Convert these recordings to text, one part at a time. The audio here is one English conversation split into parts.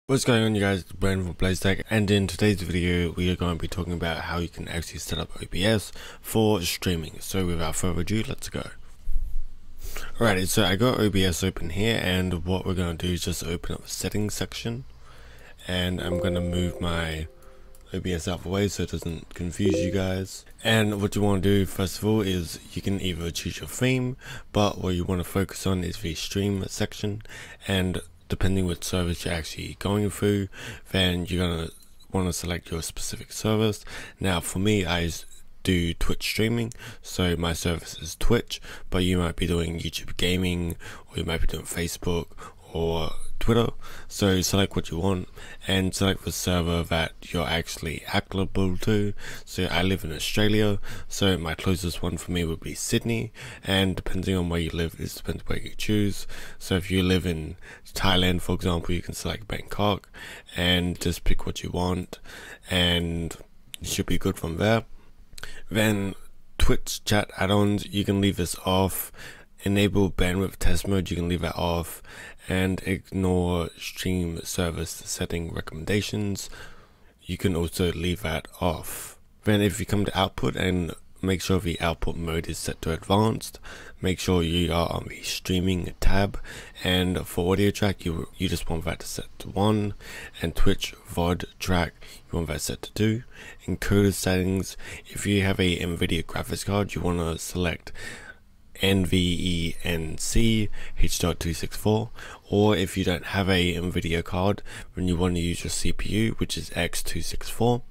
What's going on, you guys? It's Brandon from BlazeTech, and in today's video we are going to be talking about how you can actually set up OBS for streaming. So without further ado, let's go. Alright, so I got OBS open here, and what we're going to do is just open up the settings section, and I'm going to move my OBS out of the way so it doesn't confuse you guys. And what you want to do first of all is you can either choose your theme, but what you want to focus on is the stream section, and depending which service you're actually going through, then you're going to want to select your specific service. Now for me, I do Twitch streaming, so my service is Twitch, but you might be doing YouTube gaming, or you might be doing Facebook or Twitter. So select what you want and select the server that you're actually applicable to. So I live in Australia, so my closest one for me would be Sydney, and depending on where you live, it depends where you choose. So if you live in Thailand, for example, you can select Bangkok and just pick what you want, and you should be good from there. Then Twitch chat add-ons, you can leave this off. Enable bandwidth test mode, you can leave that off, and ignore stream service setting recommendations, you can also leave that off. Then if you come to output and make sure the output mode is set to advanced, make sure you are on the streaming tab, and for audio track you just want that to set to 1, and Twitch VOD track you want that set to 2. Encoder settings, if you have a NVIDIA graphics card, you want to select NVENC H.264, or if you don't have a NVIDIA card, then you want to use your CPU, which is X264.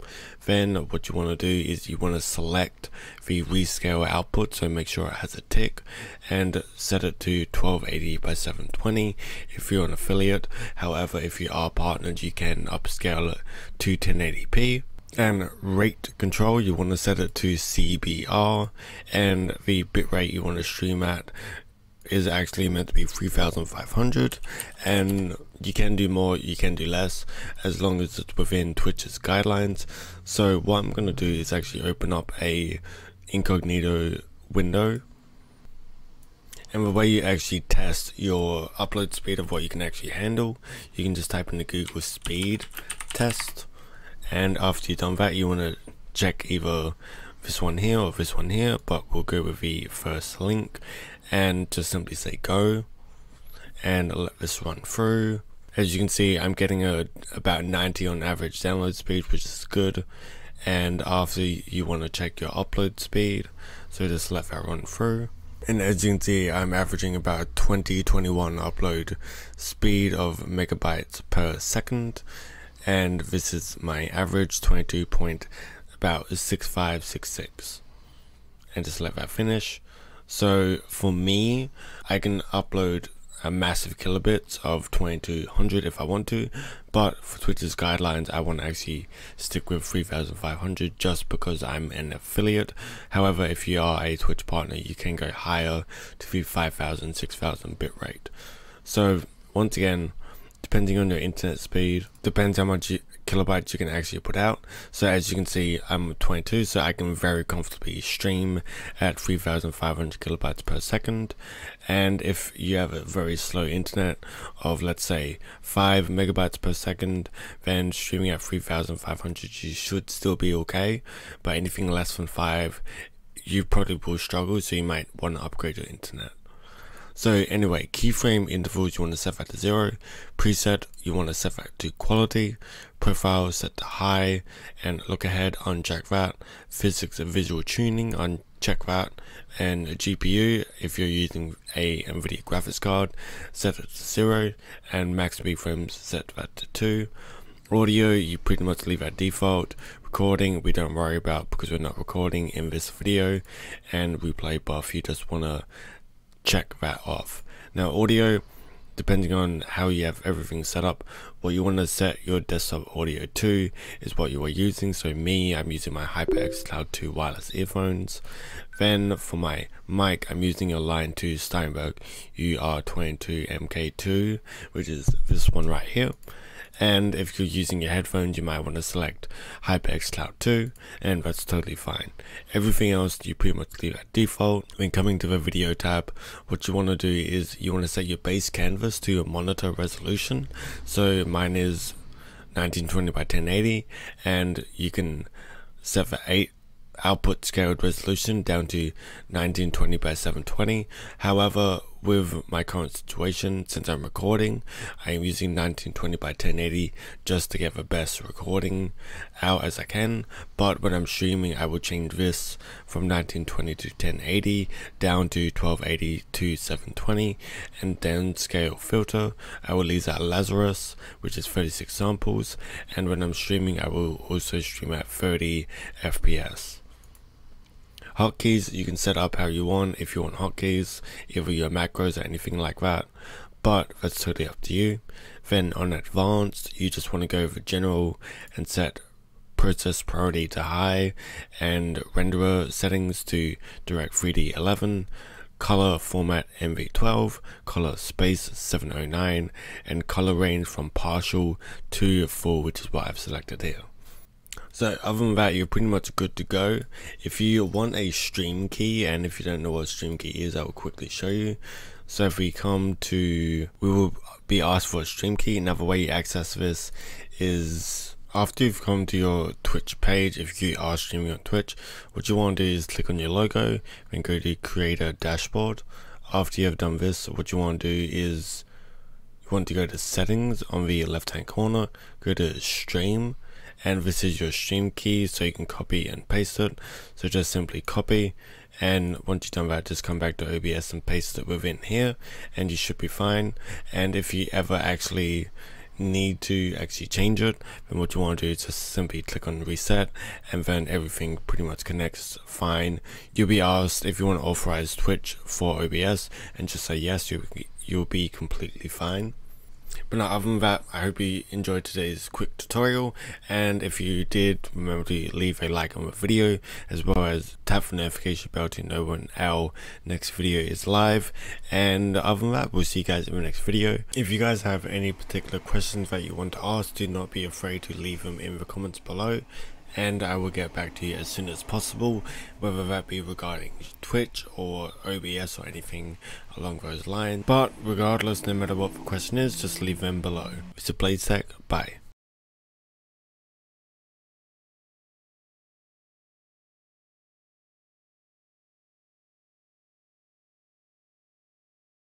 Then what you want to do is you want to select the rescale output, so make sure it has a tick, and set it to 1280 by 720 if you're an affiliate. However, if you are partnered, you can upscale it to 1080p. And rate control, you want to set it to CBR, and the bitrate you want to stream at is actually meant to be 3500, and you can do more, you can do less, as long as it's within Twitch's guidelines. So what I'm going to do is actually open up a incognito window, and the way you actually test your upload speed of what you can actually handle, you can just type in the Google speed test. And after you've done that, you want to check either this one here or this one here, but we'll go with the first link and just simply say go and let this run through. As you can see, I'm getting about 90 on average download speed, which is good. And after, you want to check your upload speed, so just let that run through. And as you can see, I'm averaging about 20-21 upload speed of megabytes per second. And this is my average, 22.6566, and just let that finish. So for me, I can upload a massive kilobits of 2200 if I want to, but for Twitch's guidelines I want to actually stick with 3500 just because I'm an affiliate. However, if you are a Twitch partner, you can go higher to the 5000, 6000 bitrate. So once again, depending on your internet speed, depends how much kilobytes you can actually put out. So as you can see, I'm 22, so I can very comfortably stream at 3500 kilobytes per second. And if you have a very slow internet of, let's say, 5 megabytes per second, then streaming at 3500 you should still be okay. But anything less than 5, you probably will struggle, so you might want to upgrade your internet. So anyway, keyframe intervals, you want to set that to 0, preset, you want to set that to quality, profile set to high, and look ahead, uncheck that, physics and visual tuning, uncheck that, and GPU, if you're using a NVIDIA graphics card, set it to 0, and max keyframes, set that to 2. Audio, you pretty much leave at default. Recording, we don't worry about because we're not recording in this video, and replay buff, you just want to check that off. Now audio, depending on how you have everything set up, what you want to set your desktop audio to is what you are using. So me, I'm using my HyperX Cloud 2 wireless earphones. Then for my mic, I'm using a Line 2 Steinberg UR22 MK2, which is this one right here. And if you're using your headphones, you might want to select HyperX Cloud 2, and that's totally fine. Everything else you pretty much leave at default. When coming to the video tab, what you want to do is you want to set your base canvas to your monitor resolution. So mine is 1920 by 1080, and you can set the output scaled resolution down to 1920 by 720. However, with my current situation, since I'm recording, I am using 1920 by 1080 just to get the best recording out as I can. But when I'm streaming, I will change this from 1920 to 1080 down to 1280 to 720, and then scale filter, I will leave that Lazarus, which is 36 samples, and when I'm streaming, I will also stream at 30 FPS. Hotkeys, you can set up how you want. If you want hotkeys, either your macros or anything like that, but that's totally up to you. Then on advanced, you just want to go over general and set process priority to high and renderer settings to direct 3D 11, color format MV12, color space 709, and color range from partial to full, which is what I've selected here. So other than that, you're pretty much good to go. If you want a stream key, and if you don't know what a stream key is, I will quickly show you. So if we will be asked for a stream key. Another way you access this is after you've come to your Twitch page. If you are streaming on Twitch, what you want to do is click on your logo and go to Creator Dashboard. After you have done this, what you want to do is you want to go to Settings on the left hand corner, go to Stream, and this is your stream key, so you can copy and paste it. So just simply copy, and once you've done that, just come back to OBS and paste it within here, and you should be fine. And if you ever actually need to change it, then what you want to do is just simply click on reset, and then everything pretty much connects fine. You'll be asked if you want to authorize Twitch for OBS, and just say yes, you'll be completely fine. But now, other than that, I hope you enjoyed today's quick tutorial, and if you did, remember to leave a like on the video, as well as tap the notification bell to know when our next video is live. And other than that, we'll see you guys in the next video. If you guys have any particular questions that you want to ask, do not be afraid to leave them in the comments below, and I will get back to you as soon as possible, whether that be regarding Twitch or OBS or anything along those lines. But regardless, no matter what the question is, just leave them below. It's BlazeTech, bye.